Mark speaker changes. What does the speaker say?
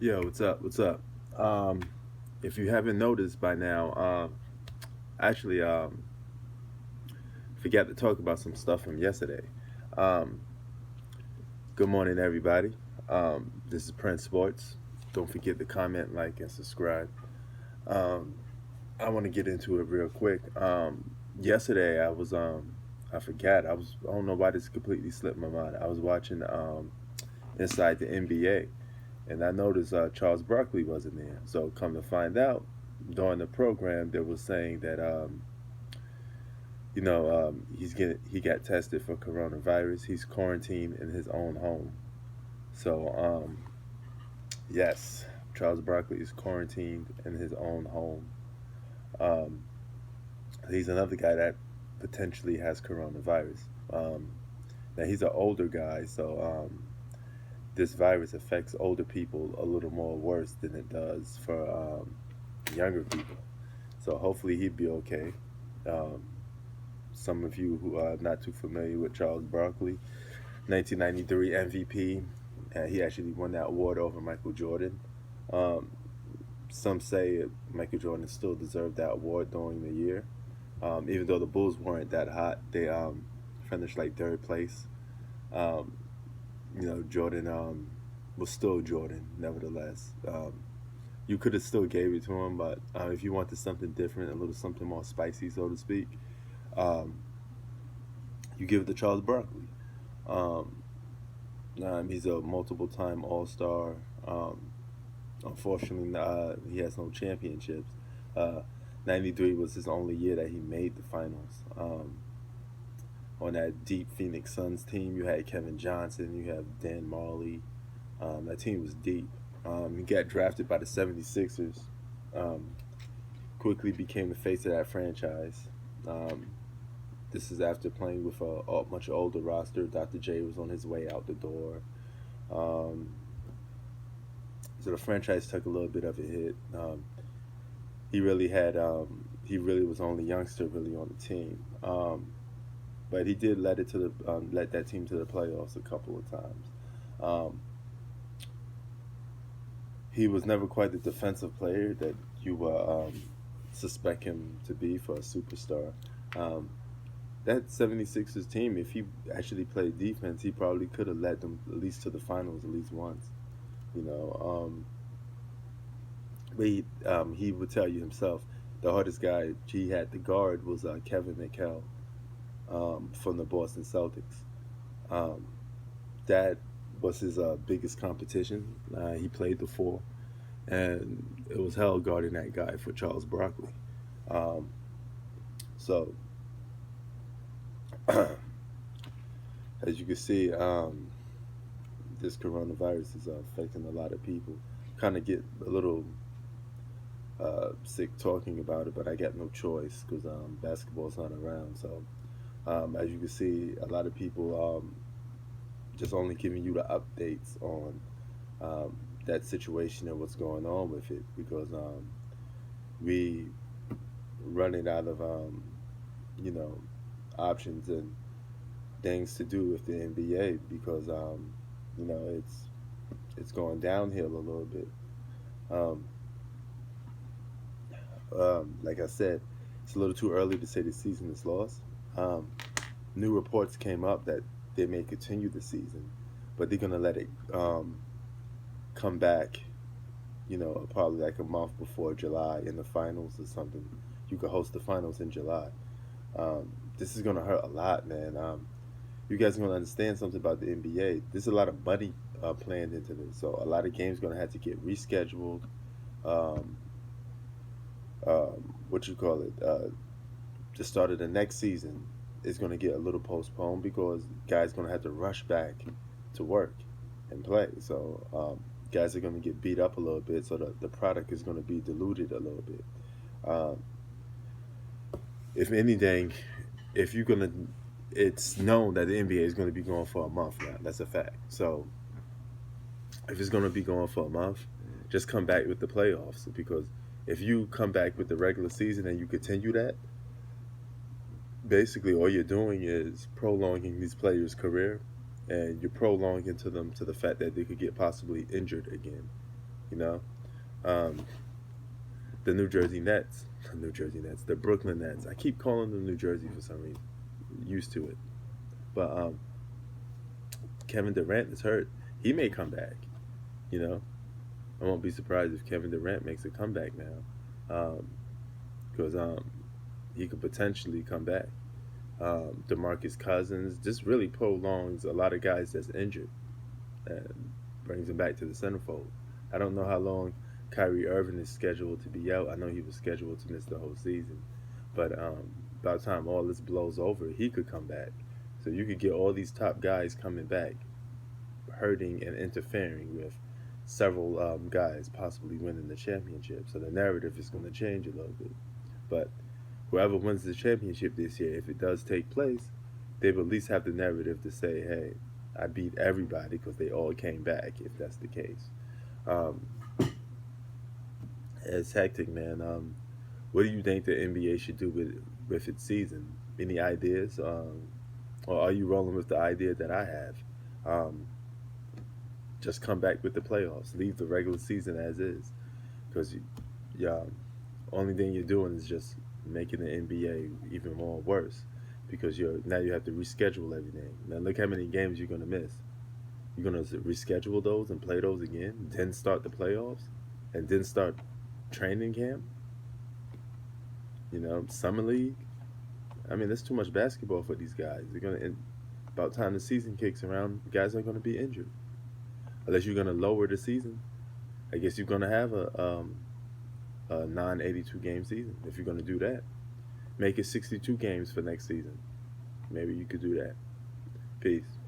Speaker 1: Yo, what's up? What's up? Um, if you haven't noticed by now, actually, forgot to talk about some stuff from yesterday. Um, Good morning, everybody. This is Prince Sports. Don't forget to comment, like, and subscribe. Um, I want to get into it real quick. Yesterday, I forgot. I don't know why this completely slipped my mind. I was watching Inside the NBA, and I noticed Charles Barkley wasn't there. So come to find out, during the program, they were saying that he got tested for coronavirus. He's quarantined in his own home. So yes, Charles Barkley is quarantined in his own home. Um, he's another guy that potentially has coronavirus. Um, Now he's an older guy, so this virus affects older people a little more worse than it does for younger people. So hopefully he'd be okay. Um, some of you who are not too familiar with Charles Barkley, 1993 MVP. He actually won that award over Michael Jordan. Um, some say Michael Jordan still deserved that award during the year. Even though the Bulls weren't that hot, they finished like third place. Um, Jordan was still Jordan, nevertheless. You could have still gave it to him, but if you wanted something different, a little something more spicy, so to speak, um, you give it to Charles Barkley. Um, he's a multiple time All Star. Um, Unfortunately, he has no championships. Uh, 93 was his only year that he made the finals. On that deep Phoenix Suns team, you had Kevin Johnson, you have Dan Marley. That team was deep. He got drafted by the 76ers. Um, Quickly became the face of that franchise. Um, this is after playing with a much older roster. Dr. J was on his way out the door. Um, so the franchise took a little bit of a hit. He really was the only youngster really on the team. But he did let that team to the playoffs a couple of times. Um, he was never quite the defensive player that you suspect him to be for a superstar. Um, that 76ers team, if he actually played defense, he probably could have led them at least to the finals at least once. You know, he would tell you himself the hardest guy he had to guard was Kevin McHale from the Boston Celtics. Um, that was his biggest competition. He played the four, and it was hell guarding that guy for Charles Barkley. Um, so, as you can see, this coronavirus is affecting a lot of people. Kind of get a little sick talking about it, but I got no choice because basketball's not around. So, as you can see, a lot of people just only giving you the updates on that situation and what's going on with it because we running out of you know options and things to do with the NBA because it's going downhill a little bit. Um, like I said, it's a little too early to say the season is lost. Um, New reports came up that they may continue the season, but they're gonna let it come back. Probably like a month before July in the finals or something. You could host the finals in July. This is gonna hurt a lot, man. You guys are gonna understand something about the NBA. There's a lot of money planned into this, so a lot of games gonna have to get rescheduled. Um, what you call it? The start of the next season is gonna get a little postponed because guys gonna have to rush back to work and play. So guys are gonna get beat up a little bit, so the product is gonna be diluted a little bit. Um, if anything, if you're gonna, it's known that the NBA is gonna be going for a month now. That's a fact. So if it's gonna be going for a month, just come back with the playoffs because if you come back with the regular season and you continue that, basically all you're doing is prolonging these players' career, and you're prolonging to them to the fact that they could get possibly injured again. You know, um, the New Jersey Nets, the New Jersey Nets, the Brooklyn Nets. I keep calling them New Jersey for some reason. Used to it, but Kevin Durant is hurt. He may come back. You know, I won't be surprised if Kevin Durant makes a comeback now, because he could potentially come back. DeMarcus Cousins just really prolongs a lot of guys that's injured and brings them back to the centerfold. I don't know how long Kyrie Irving is scheduled to be out. I know he was scheduled to miss the whole season, but by the time all this blows over, he could come back. So you could get all these top guys coming back, hurting and interfering with several guys possibly winning the championship. So the narrative is going to change a little bit. But whoever wins the championship this year, if it does take place, they will at least have the narrative to say, hey, I beat everybody because they all came back, if that's the case. Um, it's hectic, man. What do you think the NBA should do with its season? Any ideas? Or are you rolling with the idea that I have? Um, just come back with the playoffs. Leave the regular season as is. Because yeah, only thing you're doing is just making the NBA even more worse because now you have to reschedule everything. Now look how many games you're gonna miss. You're gonna reschedule those and play those again, then start the playoffs, and then start training camp. Summer league. I mean, that's too much basketball for these guys. They're gonna about time the season kicks around, guys are gonna be injured. Unless you're gonna lower the season, I guess you're gonna have a non-82 game season. If you're gonna do that, make it 62 games for next season. Maybe you could do that. Peace.